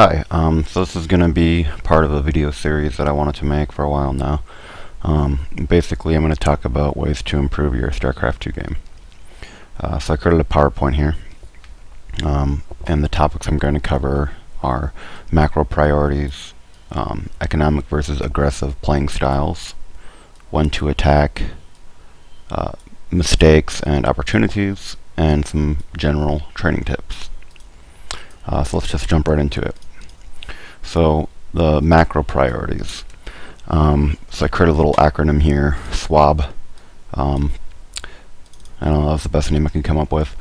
Hi, so this is going to be part of a video series that I wanted to make for a while now. Basically, I'm going to talk about ways to improve your Starcraft 2 game. So I created a PowerPoint here, and the topics I'm going to cover are macro priorities, economic versus aggressive playing styles, when to attack, mistakes and opportunities, and some general training tips. So let's just jump right into it. So the macro priorities. So I created a little acronym here, SWAB. I don't know, that's the best name I can come up with.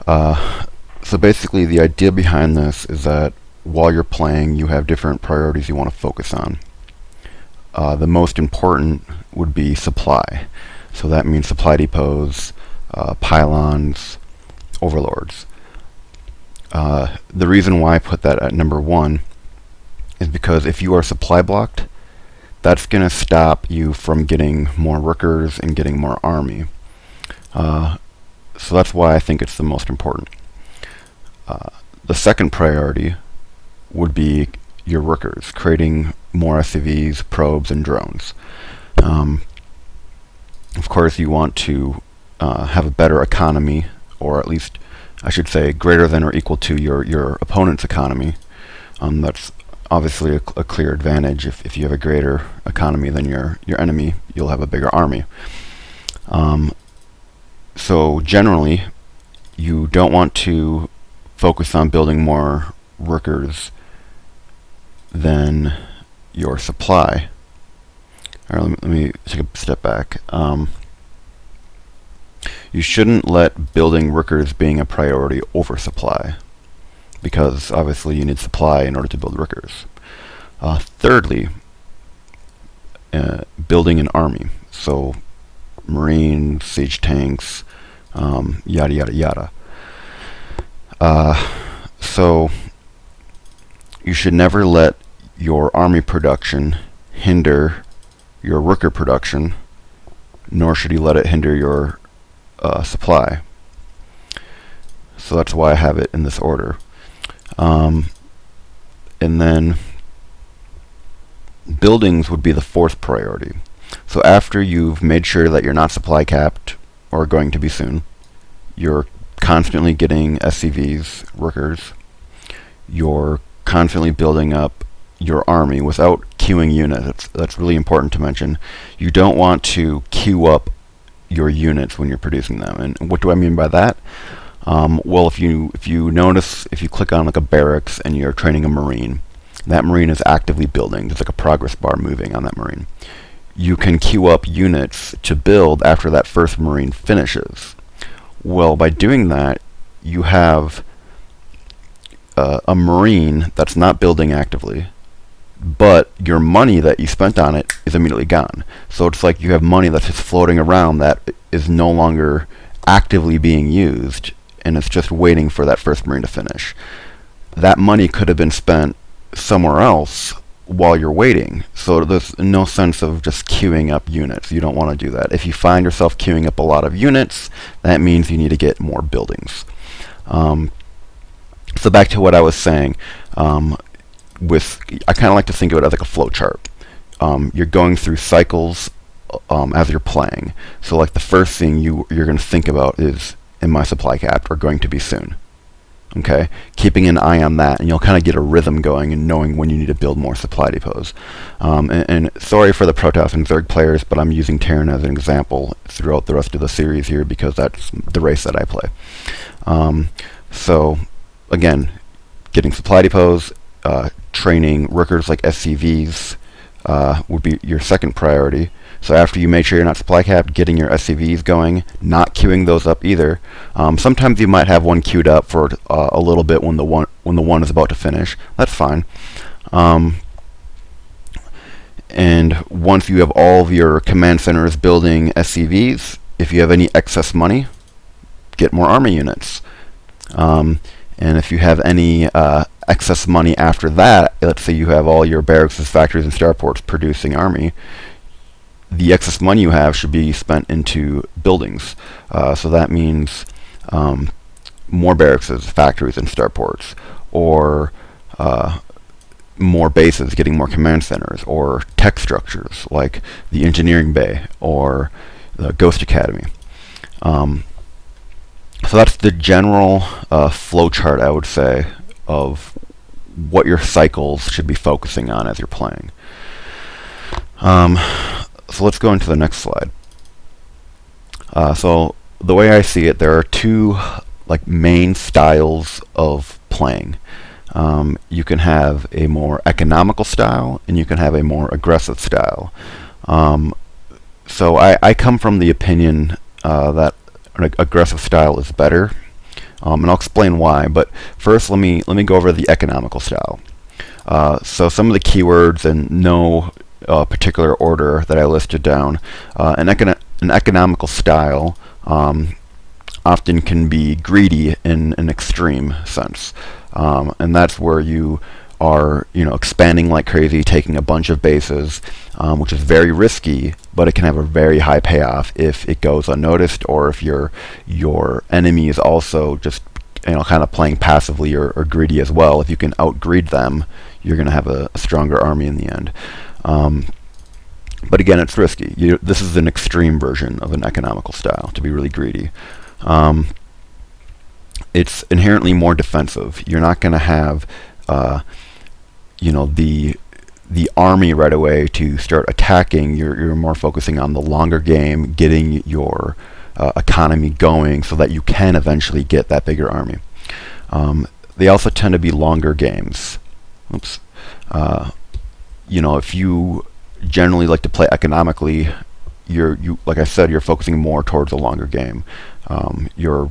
So basically the idea behind this is that while you're playing, you have different priorities you want to focus on. The most important would be supply. So that means supply depots, pylons, overlords. The reason why I put that at number 1 is because if you are supply blocked, that's going to stop you from getting more workers and getting more army. So that's why I think it's the most important. The second priority would be your workers, creating more SCVs, probes, and drones. Of course, you want to have a better economy, or at least I should say greater than or equal to your opponent's economy. That's obviously a clear advantage. If you have a greater economy than your enemy, you'll have a bigger army. So generally, you don't want to focus on building more workers than your supply. All right, let me take a step back. You shouldn't let building workers being a priority over supply, because obviously you need supply in order to build workers. Thirdly, building an army. So marines, siege tanks, yada yada yada. So you should never let your army production hinder your worker production, nor should you let it hinder your supply. So that's why I have it in this order. And then buildings would be the fourth priority. So after you've made sure that you're not supply capped, or going to be soon, you're constantly getting SCVs, workers, you're constantly building up your army without queuing units. That's really important to mention. You don't want to queue up your units when you're producing them. And what do I mean by that? Well, if you notice, if you click on like a barracks and you're training a marine, that marine is actively building. There's like a progress bar moving on that marine. You can queue up units to build after that first marine finishes. Well, by doing that, you have a marine that's not building actively, but your money that you spent on it is immediately gone. So it's like you have money that's just floating around that is no longer actively being used, and it's just waiting for that first marine to finish. That money could have been spent somewhere else while you're waiting. So there's no sense of just queuing up units. You don't want to do that. If you find yourself queuing up a lot of units, that means you need to get more buildings. So back to what I was saying. I kind of like to think of it as like a flow chart. You're going through cycles as you're playing. So like the first thing you're going to think about is, am I supply capped or going to be soon? Okay, keeping an eye on that, and you'll kind of get a rhythm going and knowing when you need to build more supply depots. And sorry for the Protoss and Zerg players, but I'm using Terran as an example throughout the rest of the series here because that's the race that I play. So again, getting supply depots, training workers like SCVs would be your second priority. So after you make sure you're not supply capped, getting your SCVs going, not queuing those up either. Sometimes you might have one queued up for a little bit when the one is about to finish. That's fine. And once you have all of your command centers building SCVs, if you have any excess money, get more army units. And if you have any excess money after that, let's say you have all your barracks, factories, and starports producing army, the excess money you have should be spent into buildings. So that means more barracks, factories, and starports, or more bases, getting more command centers, or tech structures like the engineering bay or the Ghost Academy. So that's the general flow chart, I would say, of what your cycles should be focusing on as you're playing. So let's go into the next slide. So the way I see it, there are two main styles of playing. You can have a more economical style, and you can have a more aggressive style. So I come from the opinion that an aggressive style is better, and I'll explain why. But first, let me go over the economical style. So some of the keywords in no particular order that I listed down. An economical style often can be greedy in an extreme sense, and that's where you are, expanding like crazy, taking a bunch of bases, which is very risky, but it can have a very high payoff if it goes unnoticed, or if your enemy is also just kind of playing passively or greedy as well. If you can outgreed them, you're going to have a stronger army in the end. But again, it's risky. This is an extreme version of an economical style, to be really greedy. It's inherently more defensive. You're not going to have the army right away to start attacking. You're more focusing on the longer game, getting your economy going so that you can eventually get that bigger army. They also tend to be longer games. Oops. If you generally like to play economically, like I said, you're focusing more towards a longer game. You're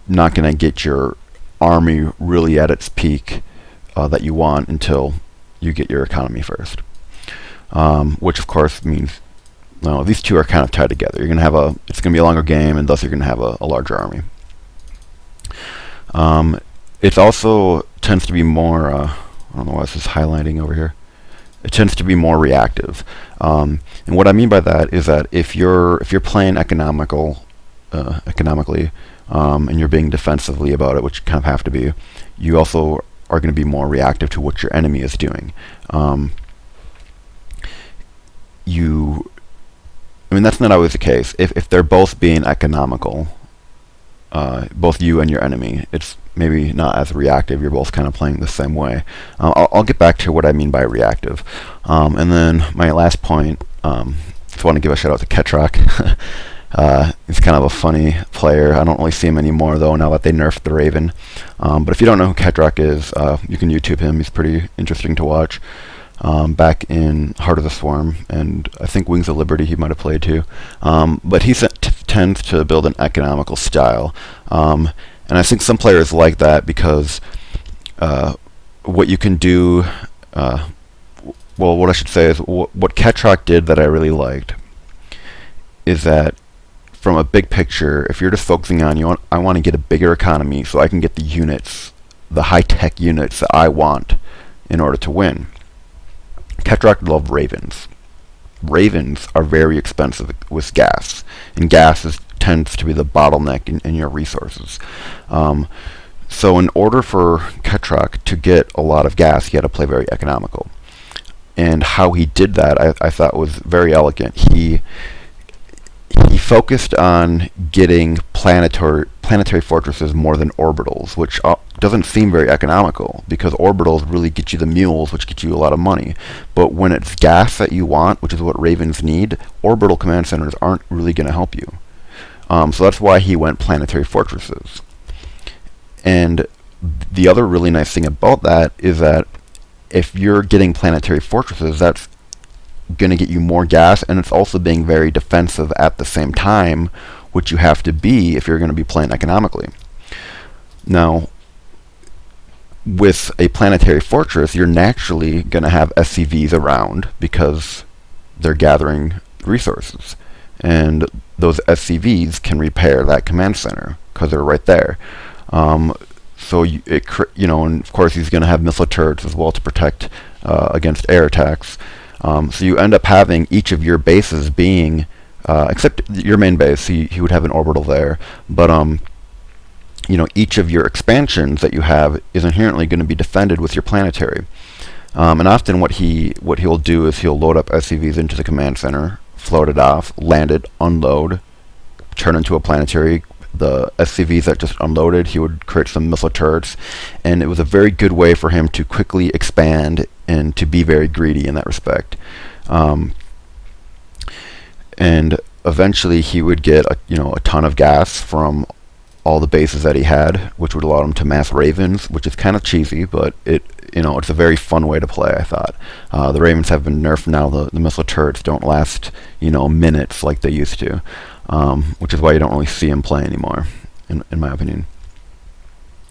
not going to get your army really at its peak that you want until you get your economy first, which of course means these two are kind of tied together. You're going to have it's going to be a longer game, and thus you're going to have a larger army. It also tends to be more, I don't know why this is highlighting over here. It tends to be more reactive, and what I mean by that is that if you're playing economically, and you're being defensively about it, which you kind of have to be, you also are going to be more reactive to what your enemy is doing. That's not always the case. If they're both being economical, both you and your enemy, it's maybe not as reactive. You're both kind of playing the same way. I'll get back to what I mean by reactive. And then my last point, just want to give a shout out to Ketrock. He's kind of a funny player. I don't really see him anymore, though, now that they nerfed the Raven. But if you don't know who Ketrock is, you can YouTube him. He's pretty interesting to watch. Back in Heart of the Swarm, and I think Wings of Liberty he might have played too. But he tends to build an economical style. And I think some players like that because what you can do, what I should say is what Ketrock did that I really liked is that from a big picture, if you're just focusing on I want to get a bigger economy so I can get the units, the high-tech units that I want in order to win. Ketrock loved ravens. Ravens are very expensive with gas, and gas tends to be the bottleneck in your resources. So in order for Ketrock to get a lot of gas, he had to play very economical. And how he did that, I thought was very elegant. He focused on getting planetary fortresses more than orbitals, which doesn't seem very economical because orbitals really get you the mules, which get you a lot of money. But when it's gas that you want, which is what ravens need, orbital command centers aren't really going to help you. So that's why he went planetary fortresses. And the other really nice thing about that is that if you're getting planetary fortresses, that's going to get you more gas, and it's also being very defensive at the same time, which you have to be if you're going to be playing economically. Now, with a planetary fortress, you're naturally going to have SCVs around because they're gathering resources, and those SCVs can repair that command center because they're right there. So and of course he's going to have missile turrets as well to protect against air attacks. So you end up having each of your bases being, except your main base, he would have an orbital there, but each of your expansions that you have is inherently going to be defended with your planetary. And often what he'll do is he'll load up SCVs into the command center, float it off, land it, unload, turn into a planetary. The SCVs that just unloaded, he would create some missile turrets, and it was a very good way for him to quickly expand and to be very greedy in that respect. And eventually he would get a ton of gas from all the bases that he had, which would allow him to mass Ravens, which is kind of cheesy, but it's a very fun way to play, I thought. The Ravens have been nerfed now. The missile turrets don't last, minutes like they used to, which is why you don't really see him play anymore, in my opinion.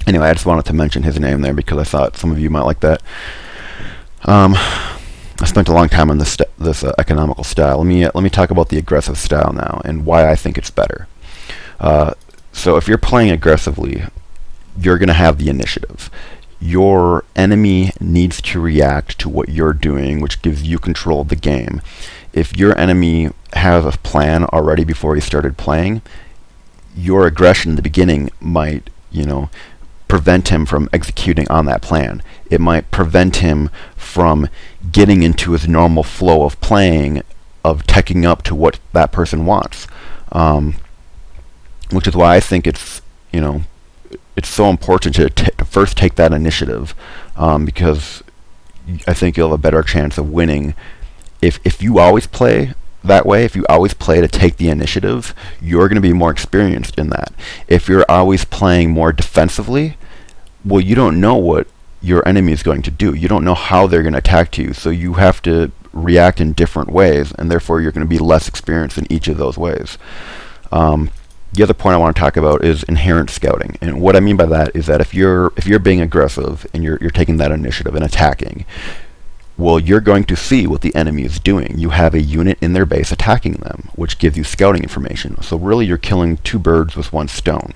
Anyway, I just wanted to mention his name there because I thought some of you might like that. I spent a long time on this economical style. Let me talk about the aggressive style now and why I think it's better. So if you're playing aggressively, you're going to have the initiative. Your enemy needs to react to what you're doing, which gives you control of the game. If your enemy has a plan already before he started playing, your aggression in the beginning might, prevent him from executing on that plan. It might prevent him from getting into his normal flow of playing, of teching up to what that person wants. Which is why I think it's so important to first take that initiative, because I think you'll have a better chance of winning if you always play that way. If you always play to take the initiative, you're going to be more experienced in that. If you're always playing more defensively, well, you don't know what your enemy is going to do. You don't know how they're going to attack you, so you have to react in different ways, and therefore you're going to be less experienced in each of those ways. The other point I want to talk about is inherent scouting, and what I mean by that is that if you're being aggressive and you're taking that initiative and attacking, well, you're going to see what the enemy is doing. You have a unit in their base attacking them, which gives you scouting information. So really, you're killing two birds with one stone.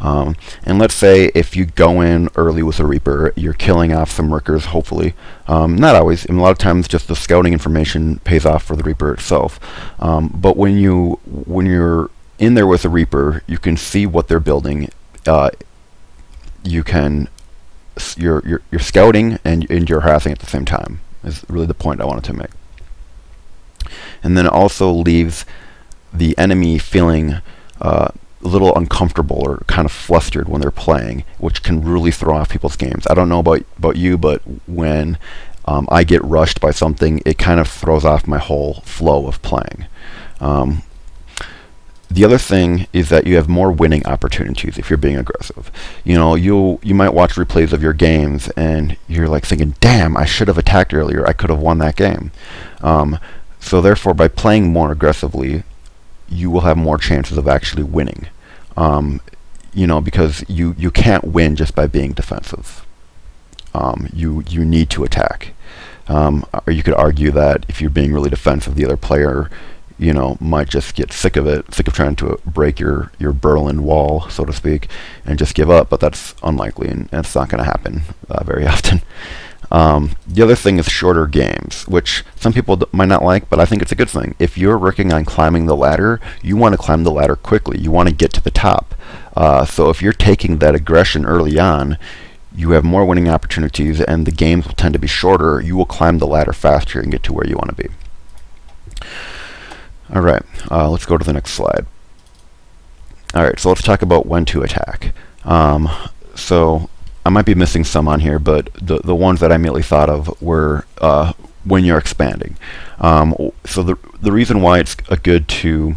And let's say if you go in early with a Reaper, you're killing off some workers, hopefully. Not always. And a lot of times, just the scouting information pays off for the Reaper itself. But when you're in there with a Reaper, you can see what they're building. You're scouting and you're harassing at the same time. Is really the point I wanted to make. And then it also leaves the enemy feeling a little uncomfortable or kind of flustered when they're playing, which can really throw off people's games. I don't know about you, but when I get rushed by something, it kind of throws off my whole flow of playing. The other thing is that you have more winning opportunities if you're being aggressive. You might watch replays of your games and you're like thinking, damn, I should have attacked earlier. I could have won that game. So therefore, by playing more aggressively, you will have more chances of actually winning. Because you can't win just by being defensive. You need to attack. Or you could argue that if you're being really defensive, the other player might just get sick of trying to break your Berlin Wall, so to speak, and just give up, but that's unlikely, and it's not going to happen very often. The other thing is shorter games, which some people might not like, but I think it's a good thing. If you're working on climbing the ladder, you want to climb the ladder quickly. You want to get to the top. So if you're taking that aggression early on, you have more winning opportunities, and the games will tend to be shorter. You will climb the ladder faster and get to where you want to be. All right, let's go to the next slide. All right, so let's talk about when to attack. So I might be missing some on here, but the ones that I immediately thought of were when you're expanding. So the reason why it's good to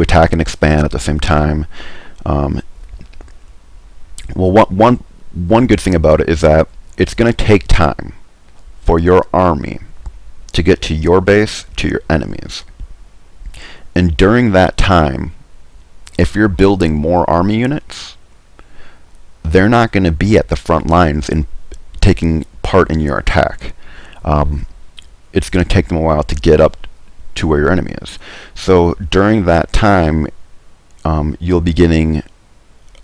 attack and expand at the same time, one good thing about it is that it's going to take time for your army to get to your base, to your enemies. And during that time, if you're building more army units, they're not going to be at the front lines in taking part in your attack. It's going to take them a while to get up to where your enemy is. So during that time, you'll be getting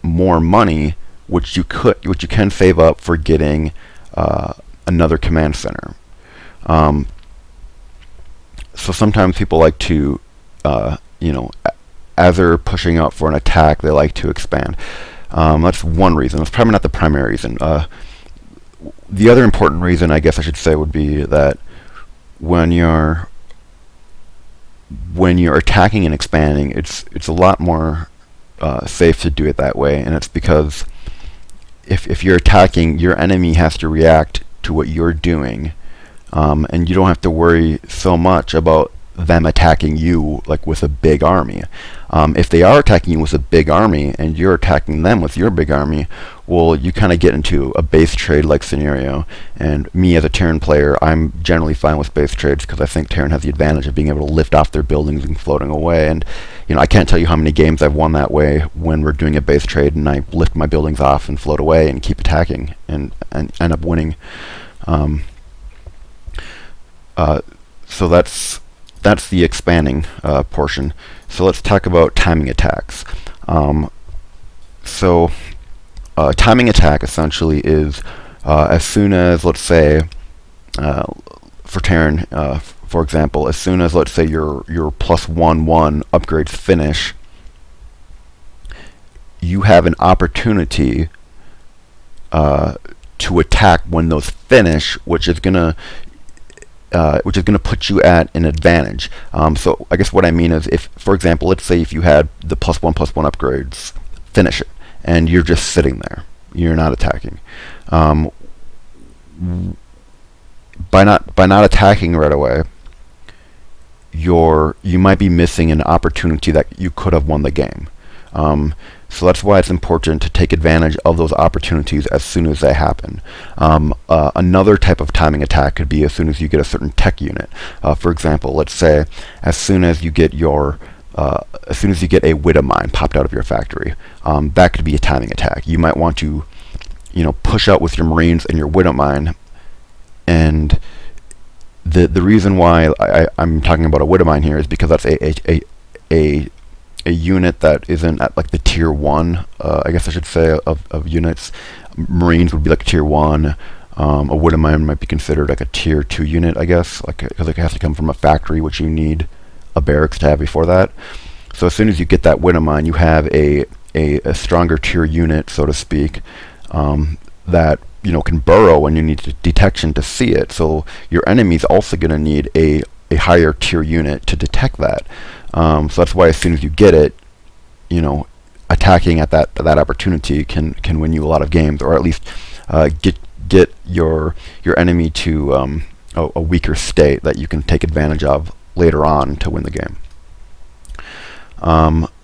more money, which you can save up for getting another command center. So sometimes people like to, as they're pushing out for an attack, they like to expand. That's one reason. It's probably not the primary reason. The other important reason, I guess I should say, would be that when you're attacking and expanding, it's a lot more safe to do it that way, and it's because if you're attacking, your enemy has to react to what you're doing, and you don't have to worry so much about them attacking you like with a big army. If they are attacking you with a big army and you're attacking them with your big army, well, you kind of get into a base trade like scenario. And me as a Terran player, I'm generally fine with base trades because I think Terran has the advantage of being able to lift off their buildings and floating away. And I can't tell you how many games I've won that way when we're doing a base trade and I lift my buildings off and float away and keep attacking and end up winning. So that's the expanding portion. So let's talk about timing attacks. Timing attack essentially is as soon as, let's say, for Terran, for example, as soon as, let's say, your +1/1 upgrades finish, you have an opportunity to attack when those finish, which is gonna put you at an advantage. So I guess what I mean is, if, for example, let's say if you had the +1/+1 upgrades finish it, and you're just sitting there, you're not attacking. By not attacking right away, you might be missing an opportunity that you could have won the game. So that's why it's important to take advantage of those opportunities as soon as they happen. Another type of timing attack could be as soon as you get a certain tech unit. For example, let's say as soon as you get a Widow mine popped out of your factory, that could be a timing attack. You might want to, push out with your Marines and your Widow mine, and the reason why I'm talking about a Widow mine here is because that's a unit that isn't at like the tier 1, I guess I should say, of units. Marines would be like tier 1. A Widow mine might be considered like a tier 2 unit, I guess, because it has to come from a factory, which you need a barracks to have before that. So as soon as you get that Widow mine, you have a stronger tier unit, so to speak, that can burrow when you need detection to see it. So your enemy's also going to need a higher tier unit to detect that. So that's why as soon as you get it, attacking at that opportunity can win you a lot of games, or at least get your enemy to a weaker state that you can take advantage of later on to win the game.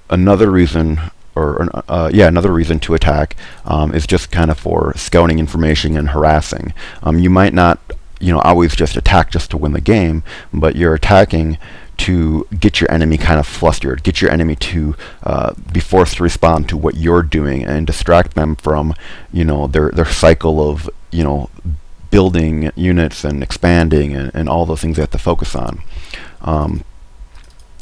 Another reason to attack is just kind of for scouting information and harassing. You might not always just attack just to win the game, but you're attacking to get your enemy kind of flustered, get your enemy to be forced to respond to what you're doing and distract them from their cycle of building units and expanding and all those things they have to focus on.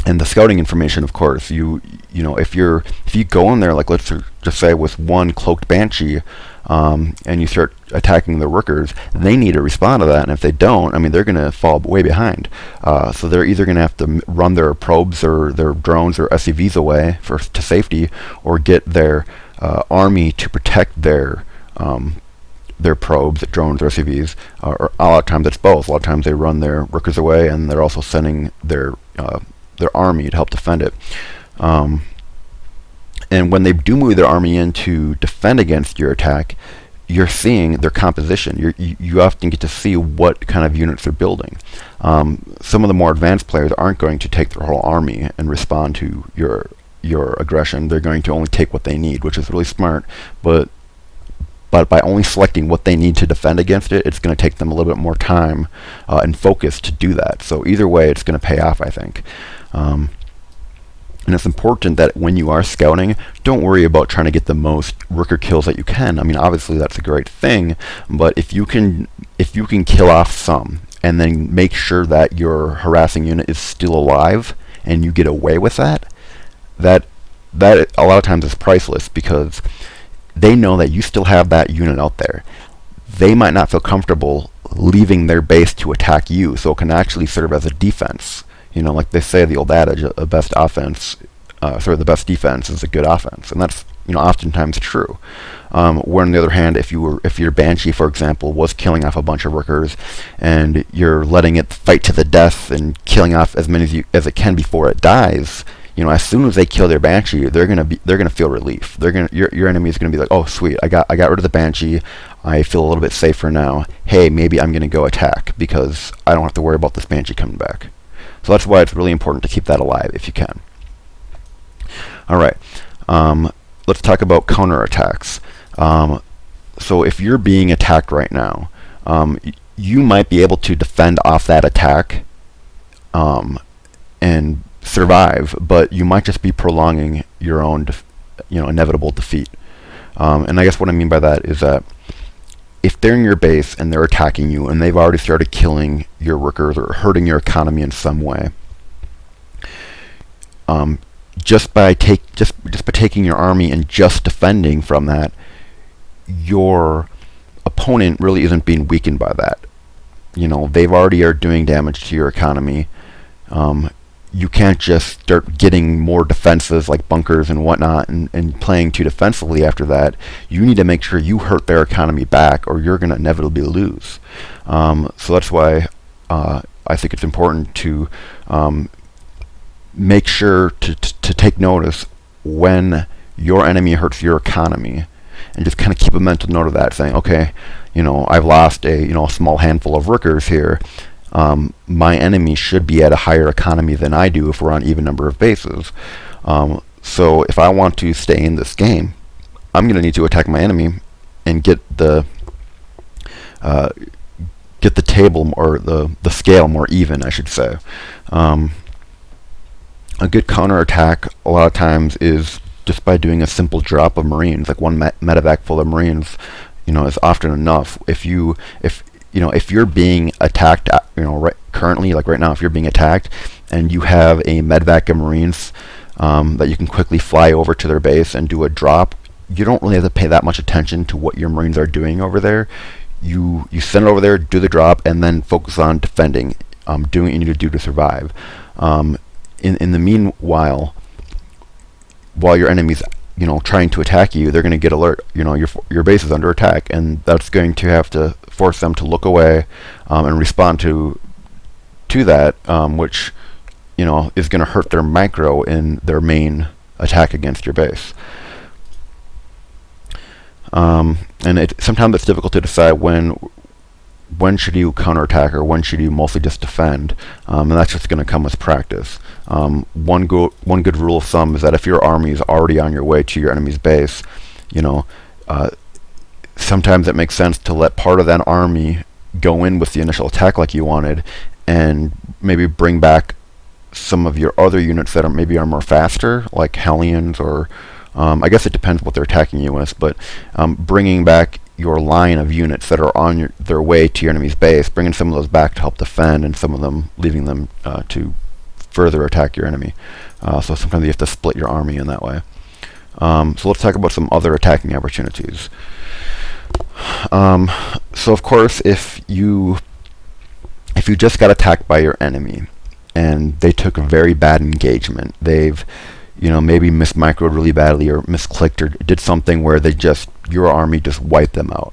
And the scouting information, of course, if you go in there, like let's just say with one cloaked banshee, and you start attacking the workers, they need to respond to that, and if they don't, they're going to fall way behind. So they're either going to have to run their probes or their drones or SCVs away to safety, or get their army to protect their probes, drones, or SCVs. Or a lot of times it's both. A lot of times they run their workers away, and they're also sending their army to help defend it. And when they do move their army in to defend against your attack, you're seeing their composition. You often get to see what kind of units they're building. Some of the more advanced players aren't going to take their whole army and respond to your aggression. They're going to only take what they need, which is really smart. But by only selecting what they need to defend against it, it's going to take them a little bit more time and focus to do that. So either way, it's going to pay off, I think. And it's important that when you are scouting, don't worry about trying to get the most worker kills that you can. Obviously that's a great thing, but if you can kill off some and then make sure that your harassing unit is still alive and you get away with that a lot of times is priceless, because they know that you still have that unit out there. They might not feel comfortable leaving their base to attack you, so it can actually serve as a defense. Like they say, the old adage, the best defense is a good offense, and that's oftentimes true. Where on the other hand, if your Banshee, for example, was killing off a bunch of workers, and you're letting it fight to the death and killing off as many as it can before it dies, as soon as they kill their Banshee, they're gonna feel relief. Your enemy is gonna be like, oh sweet, I got rid of the Banshee. I feel a little bit safer now. Hey, maybe I'm gonna go attack because I don't have to worry about this Banshee coming back. So that's why it's really important to keep that alive if you can. All right, let's talk about counterattacks. So if you're being attacked right now, you might be able to defend off that attack and survive, but you might just be prolonging your own, inevitable defeat. And I guess what I mean by that is that if they're in your base and they're attacking you and they've already started killing your workers or hurting your economy in some way, just by taking your army and just defending from that, your opponent really isn't being weakened by that. They've already are doing damage to your economy. You can't just start getting more defenses like bunkers and whatnot and playing too defensively after that. You need to make sure you hurt their economy back or you're going to inevitably lose. So that's why I think it's important to make sure to take notice when your enemy hurts your economy, and just kind of keep a mental note of that, saying, okay, I've lost a small handful of workers here. My enemy should be at a higher economy than I do if we're on even number of bases. So if I want to stay in this game, I'm going to need to attack my enemy and get the table or the scale more even, I should say. A good counterattack a lot of times is just by doing a simple drop of Marines, like one medevac full of Marines, is often enough. If you're being attacked, currently, like right now, if you're being attacked and you have a medvac of Marines that you can quickly fly over to their base and do a drop, you don't really have to pay that much attention to what your Marines are doing over there. You send it over there, do the drop, and then focus on defending, doing what you need to do to survive. In the meanwhile, while your enemy's trying to attack you, they're going to get alert. Your base is under attack, and that's going to have to force them to look away and respond to that, which is going to hurt their macro in their main attack against your base. And sometimes it's difficult to decide when should you counterattack or when should you mostly just defend, and that's just going to come with practice. One good rule of thumb is that if your army is already on your way to your enemy's base, sometimes it makes sense to let part of that army go in with the initial attack like you wanted, and maybe bring back some of your other units that are more faster, like Hellions, or I guess it depends what they're attacking you with, but bringing back your line of units that are on their way to your enemy's base, bringing some of those back to help defend, and some of them leaving them to further attack your enemy. So sometimes you have to split your army in that way. So let's talk about some other attacking opportunities. So of course, if you just got attacked by your enemy and they took a very bad engagement, they've maybe mismicroed really badly or misclicked or did something where your army just wiped them out.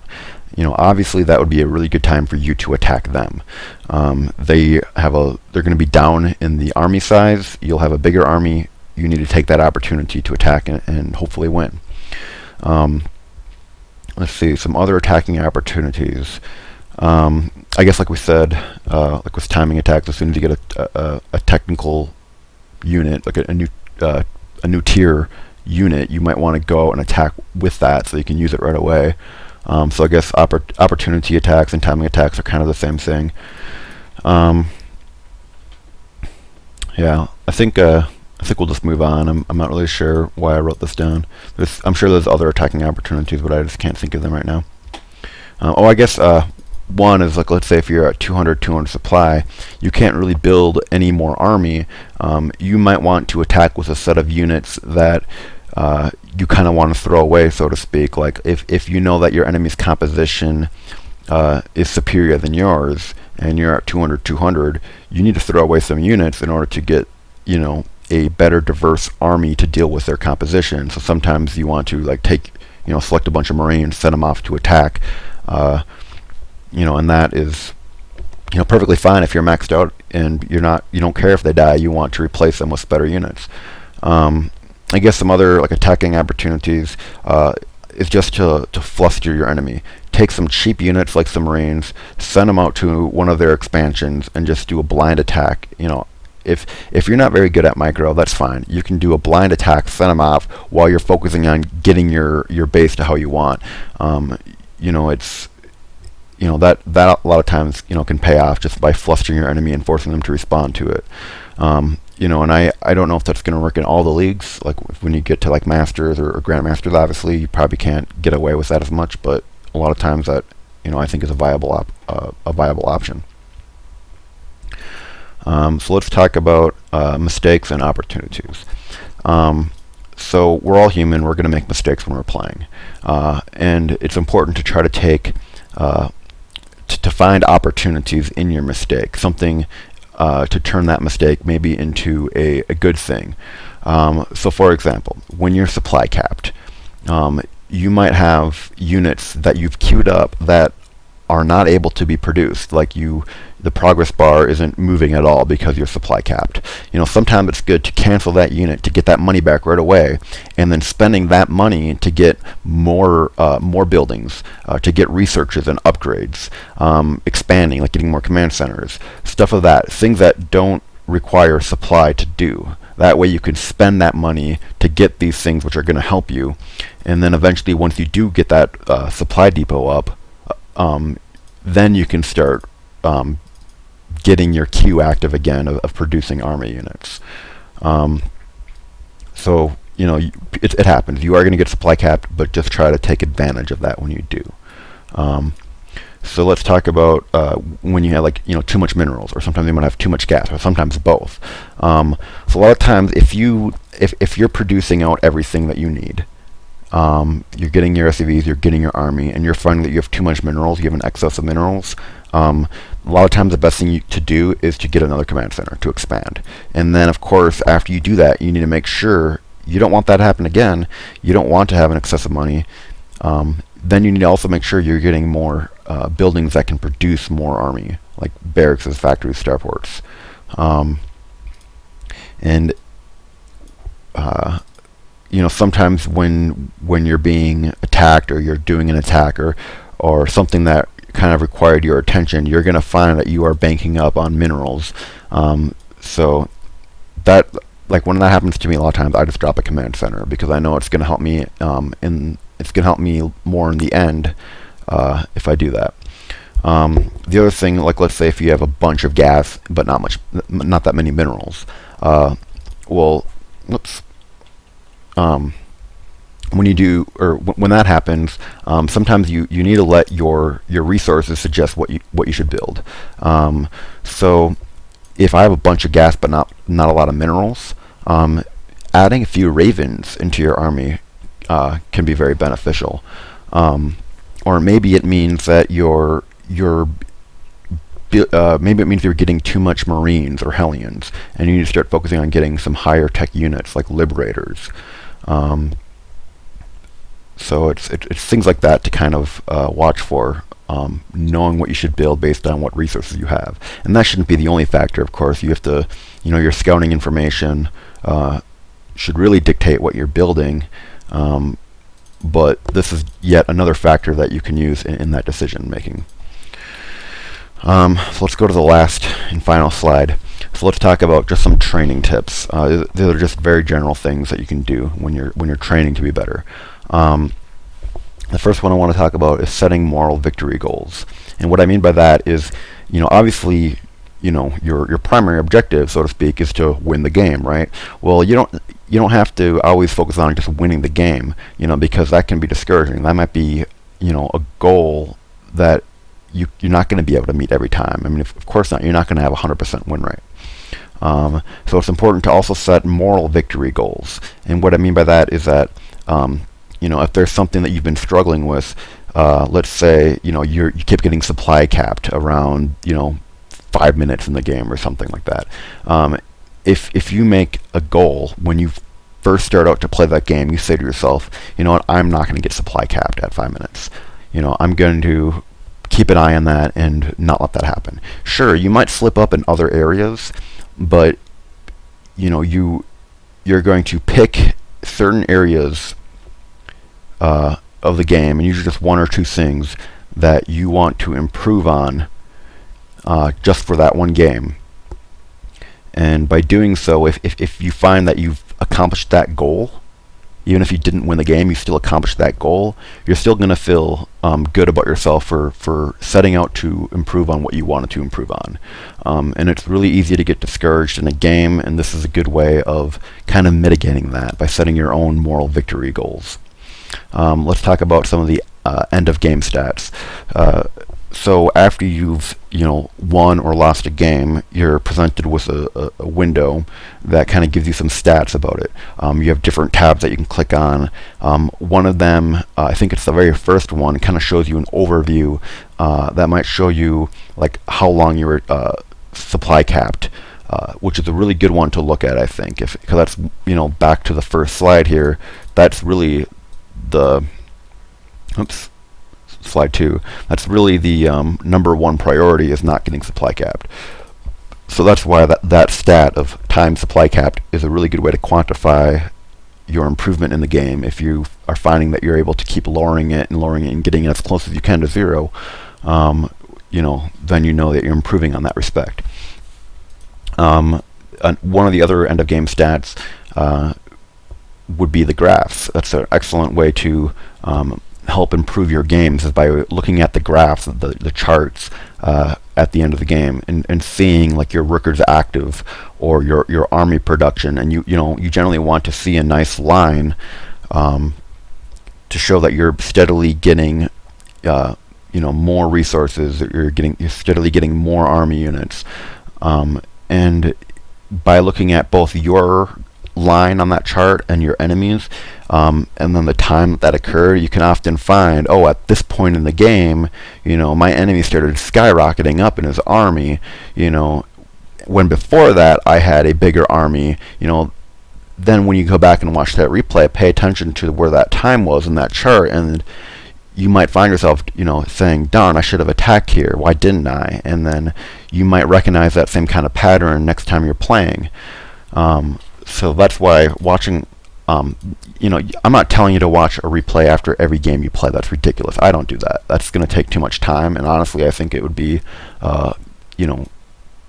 Obviously that would be a really good time for you to attack them. They're going to be down in the army size. You'll have a bigger army. You need to take that opportunity to attack and hopefully win. Let's see, some other attacking opportunities. I guess like we said, like with timing attacks, as soon as you get a technical unit, like a new tier unit, you might want to go and attack with that so you can use it right away. So I guess opportunity attacks and timing attacks are kind of the same thing. Yeah, I think we'll just move on. I'm not really sure why I wrote this down. I'm sure there's other attacking opportunities, but I just can't think of them right now. I guess one is, like, let's say if you're at 200 supply, you can't really build any more army. You might want to attack with a set of units that you kind of want to throw away, so to speak. Like if you know that your enemy's composition is superior than yours, and you're at 200, you need to throw away some units in order to get a better diverse army to deal with their composition. So sometimes you want to like select a bunch of Marines, send them off to attack, and that is perfectly fine if you're maxed out and you don't care if they die. You want to replace them with better units. I guess some other like attacking opportunities is just to fluster your enemy. Take some cheap units like some Marines, send them out to one of their expansions, and just do a blind attack. If you're not very good at micro, that's fine. You can do a blind attack, send them off while you're focusing on getting your base to how you want. It's that a lot of times can pay off just by flustering your enemy and forcing them to respond to it. And I don't know if that's going to work in all the leagues. Like when you get to like Masters or Grandmasters, obviously you probably can't get away with that as much. But a lot of times that I think is a viable option. So let's talk about mistakes and opportunities. So we're all human. We're going to make mistakes when we're playing, and it's important to try to take to find opportunities in your mistake, something to turn that mistake maybe into a good thing. So for example, when you're supply capped, you might have units that you've queued up that are not able to be produced. Like the progress bar isn't moving at all because you're supply capped. Sometimes it's good to cancel that unit to get that money back right away, and then spending that money to get more buildings, to get researches and upgrades, expanding, like getting more command centers, stuff of that, things that don't require supply to do. That way you can spend that money to get these things which are going to help you, and then eventually once you do get that supply depot up, then you can start getting your queue active again of producing army units. So it happens. You are going to get supply capped, but just try to take advantage of that when you do. So let's talk about when you have too much minerals, or sometimes you might have too much gas, or sometimes both. So a lot of times if you're producing out everything that you need, you're getting your SCVs, you're getting your army, and you're finding that you have too much minerals, you have an excess of minerals, a lot of times the best thing to do is to get another command center to expand. And then of course after you do that, you need to make sure you don't want that to happen again. You don't want to have an excess of money. Then you need to also make sure you're getting more buildings that can produce more army, like barracks, factories, starports. Sometimes when you're being attacked, or you're doing an attack, or something that kind of required your attention, you're going to find that you are banking up on minerals. So that, like when that happens to me, a lot of times I just drop a command center because I know it's going to help me it's going to help me more in the end if I do that. The other thing, like let's say if you have a bunch of gas but not that many minerals, when you do, or when that happens, sometimes you need to let your resources suggest what you should build. So if I have a bunch of gas but not a lot of minerals, adding a few ravens into your army can be very beneficial. Or maybe it means that maybe it means you're getting too much Marines or Hellions, and you need to start focusing on getting some higher tech units like Liberators. So it's things like that to kind of watch for, knowing what you should build based on what resources you have. And that shouldn't be the only factor, of course. You have to, your scouting information should really dictate what you're building, but this is yet another factor that you can use in that decision making. So let's go to the last and final slide. So let's talk about just some training tips. These are just very general things that you can do when you're training to be better. The first one I want to talk about is setting moral victory goals. And what I mean by that is, obviously, your primary objective, so to speak, is to win the game, right? Well, you don't have to always focus on just winning the game, because that can be discouraging. That might be, a goal that you're not going to be able to meet every time. I mean, of course not. You're not going to have a 100% win rate. So it's important to also set moral victory goals. And what I mean by that is that, if there's something that you've been struggling with, let's say, you keep getting supply capped around, 5 minutes in the game or something like that. if you make a goal when you first start out to play that game, you say to yourself, you know what, I'm not going to get supply capped at 5 minutes. I'm going to keep an eye on that and not let that happen. Sure, you might slip up in other areas, but you're going to pick certain areas of the game, and usually just one or two things that you want to improve on just for that one game. And by doing so, if you find that you've accomplished that goal, even if you didn't win the game, you still accomplished that goal, you're still going to feel good about yourself for setting out to improve on what you wanted to improve on. And it's really easy to get discouraged in a game, and this is a good way of kind of mitigating that by setting your own moral victory goals. Let's talk about some of the end of game stats. So after you've won or lost a game, you're presented with a window that kind of gives you some stats about it. You have different tabs that you can click on. One of them, I think it's the very first one, kind of shows you an overview that might show you like how long you were supply capped, which is a really good one to look at, I think, because that's back to the first slide here. That's really the slide 2. That's really the number one priority, is not getting supply capped. So that's why that stat of time supply capped is a really good way to quantify your improvement in the game. If you are finding that you're able to keep lowering it and getting as close as you can to 0, then you know that you're improving on that respect. One of the other end of game stats would be the graphs. That's an excellent way to help improve your games, is by looking at the graphs, the charts at the end of the game, and seeing like your workers active or your army production, and you generally want to see a nice line to show that you're steadily getting more resources, that you're steadily getting more army units, and by looking at both your line on that chart and your enemies, and then the time that occurred, you can often find, at this point in the game, my enemy started skyrocketing up in his army, when before that I had a bigger army. Then when you go back and watch that replay, pay attention to where that time was in that chart, and you might find yourself, saying, darn, I should have attacked here, why didn't I? And then you might recognize that same kind of pattern next time you're playing. So that's why watching, I'm not telling you to watch a replay after every game you play. That's ridiculous. I don't do that. That's going to take too much time, and honestly, I think it would be, it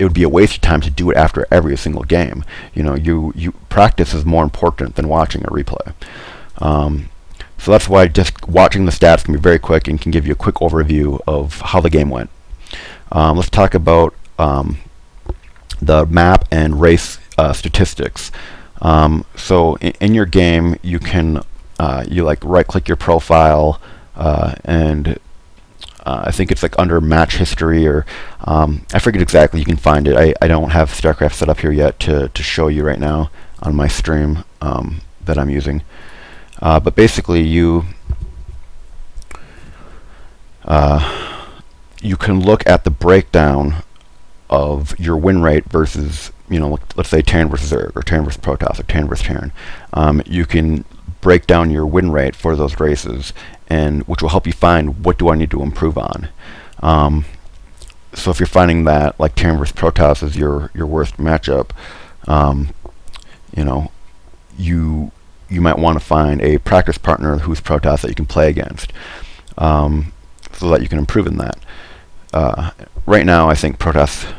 would be a waste of time to do it after every single game. You practice is more important than watching a replay. So that's why just watching the stats can be very quick and can give you a quick overview of how the game went. Let's talk about the map and race statistics. So in your game, you can right-click your profile, and I think it's like under match history, or I forget exactly. You can find it. I don't have Starcraft set up here yet to show you right now on my stream that I'm using. But basically, you can look at the breakdown of your win rate versus, let's say Terran versus Zerg, or Terran versus Protoss, or Terran versus Terran. You can break down your win rate for those races, and which will help you find what do I need to improve on. So if you're finding that like Terran versus Protoss is your worst matchup, you might want to find a practice partner who's Protoss that you can play against, so that you can improve in that. Right now, I think Protoss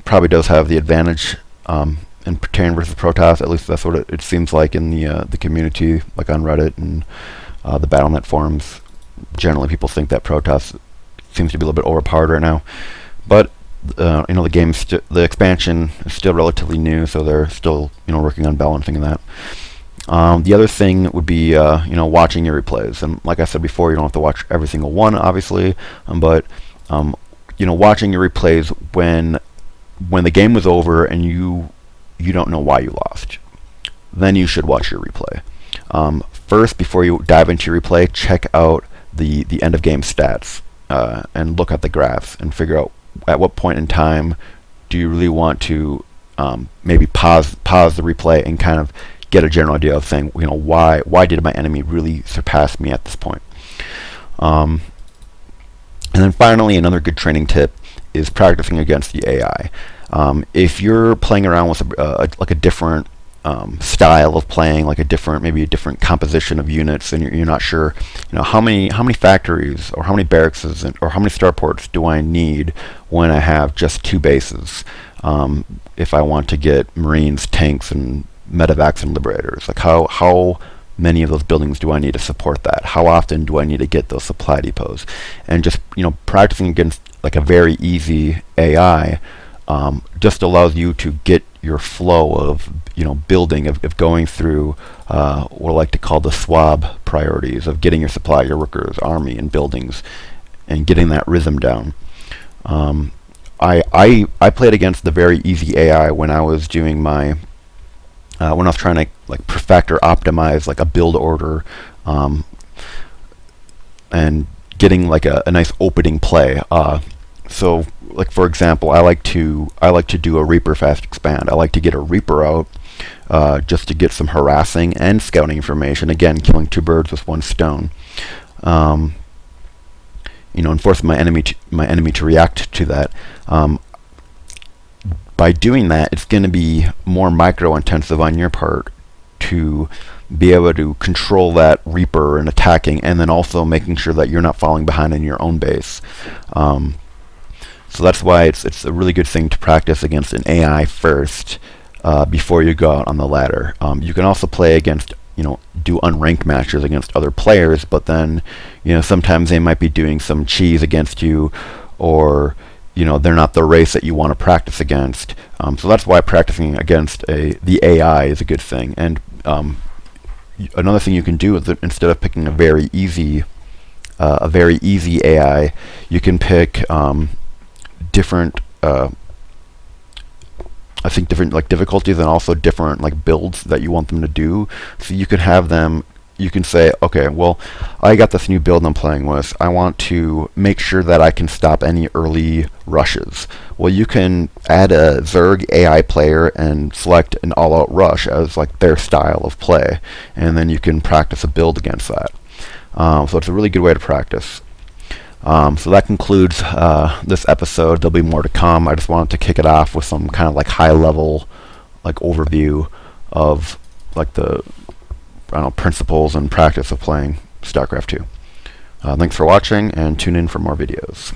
probably does have the advantage in Terran versus Protoss. At least that's what it seems like in the community, like on Reddit and the Battle.net forums. Generally, people think that Protoss seems to be a little bit overpowered right now, but the game, the expansion is still relatively new, so they're still working on balancing that. The other thing would be watching your replays, and like I said before, you don't have to watch every single one, obviously, but watching your replays when the game was over and you don't know why you lost, then you should watch your replay. First, before you dive into your replay, check out the end of game stats and look at the graphs and figure out at what point in time do you really want to maybe pause the replay and kind of get a general idea of saying, why did my enemy really surpass me at this point. And then finally, another good training tip is practicing against the AI. If you're playing around with like a different style of playing, like maybe a different composition of units, and you're not sure, how many factories or how many barracks or how many starports do I need when I have just 2 bases? If I want to get Marines, tanks, and medevacs and liberators, like how many of those buildings do I need to support that? How often do I need to get those supply depots? And just practicing against like a very easy AI just allows you to get your flow of building, of going through what I like to call the SWAB priorities of getting your supply, your workers, army, and buildings, and getting that rhythm down. I played against the very easy AI when I was doing my when I was trying to like perfect or optimize like a build order, and getting like a nice opening play. So like for example, I like to do a Reaper fast expand. I like to get a Reaper out just to get some harassing and scouting information. Again, killing 2 birds with 1 stone. And forcing my enemy to react to that. By doing that, it's going to be more micro-intensive on your part to be able to control that Reaper and attacking, and then also making sure that you're not falling behind in your own base. So that's why it's a really good thing to practice against an AI first before you go out on the ladder. You can also play against, do unranked matches against other players, but then, sometimes they might be doing some cheese against you, or they're not the race that you want to practice against. So that's why practicing against the AI is a good thing. And another thing you can do is that instead of picking a very easy AI, you can pick different different like difficulties, and also different like builds that you want them to do. So you can have them. You can say, okay, well, I got this new build I'm playing with. I want to make sure that I can stop any early rushes. Well, you can add a Zerg AI player and select an all-out rush as like their style of play, and then you can practice a build against that. So it's a really good way to practice. So that concludes this episode. There'll be more to come. I just wanted to kick it off with some kind of like high-level like overview of like the principles and practice of playing StarCraft 2. Thanks for watching, and tune in for more videos.